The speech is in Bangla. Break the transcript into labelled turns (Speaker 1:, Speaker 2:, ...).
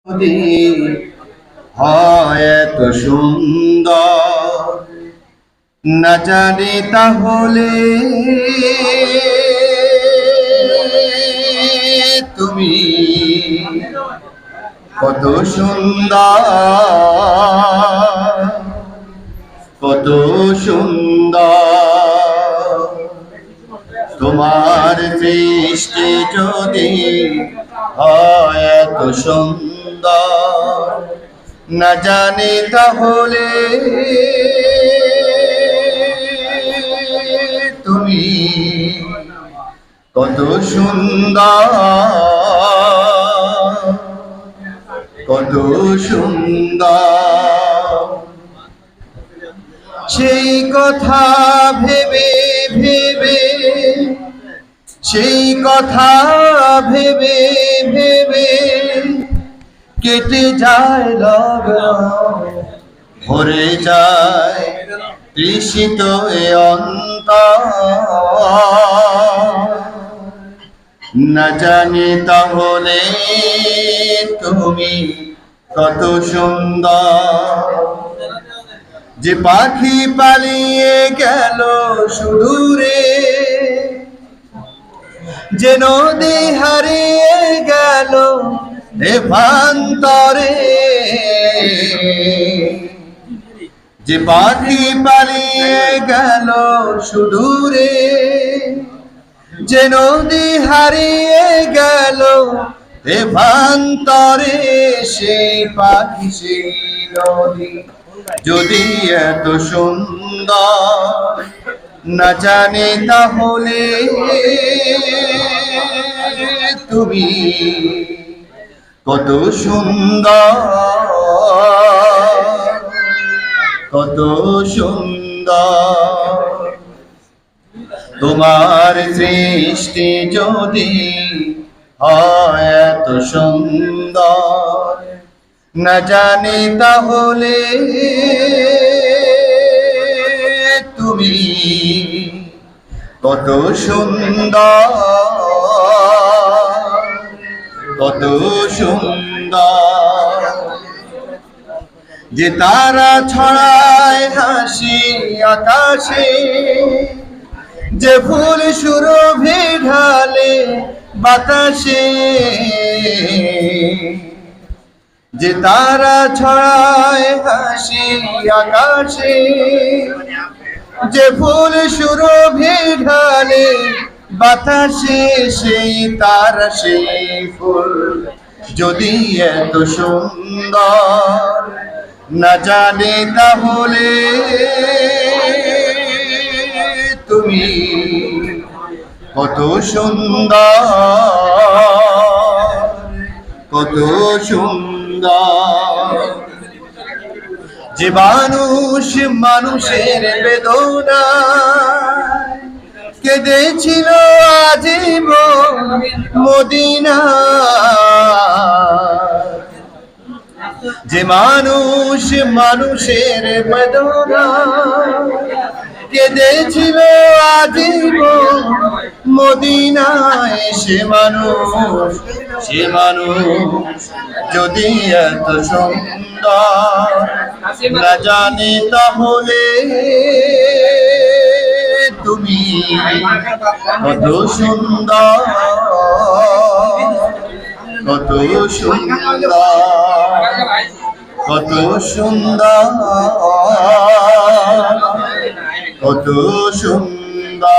Speaker 1: যদি হয় এত সুন্দর না জানি তাহলে তুমি কত সুন্দর, কত সুন্দর তোমার সৃষ্টি যদি হয় এত সুন্দর না জানি তাহলে তুমি কত সুন্দর, কত সুন্দর। সেই কথা ভেবে ভেবে, সেই কথা ভেবে ভেবে কেটে যায় লগন, ভরে যায় তৃষিত এ অন্তর। না জানি তাহলে তুমি কত সুন্দর, যে পাখি পালিয়ে গেল সুদূরে, যে নদী হারিয়ে গেল দেবান্তরে, যে পাখি পালিয়ে গেল সুদূরে, যে নদী হারিয়ে গেল দেবান্তরে, সেই পাখি সেই নদী যদি এত সুন্দর না জানি তাহলে তুমি কত সুন্দর, কত সুন্দর তোমার সৃষ্টি যদি হয় এত সুন্দর না জানি তাহলে তুমি কত সুন্দর, কত সুন্দর। যে তারা ছড়ায় হাসি আকাশে, যে ফুল সুরভি ঢালে বাতাসে, যে তারা ছড়ায় হাসি আকাশে, যে ফুল সুরভি ঢালে বাতাসে, সেই তারা সেই ফুল যদি এত সুন্দর না জানি তাহলে তুমি কত সুন্দর, কত সুন্দর। যে মানুষ মানুষের বেদনা কেঁদেছিল আজীবন মদিনা, যে মানুষ মানুষের বেদনা কেঁদেছিল আজীবন মদিনায়, সে মানুষ, সে মানুষ যদি এত সুন্দর না জানি তাহলে তুমি কত সুন্দর, কত সুন্দর, কত সুন্দর, কত সুন্দর।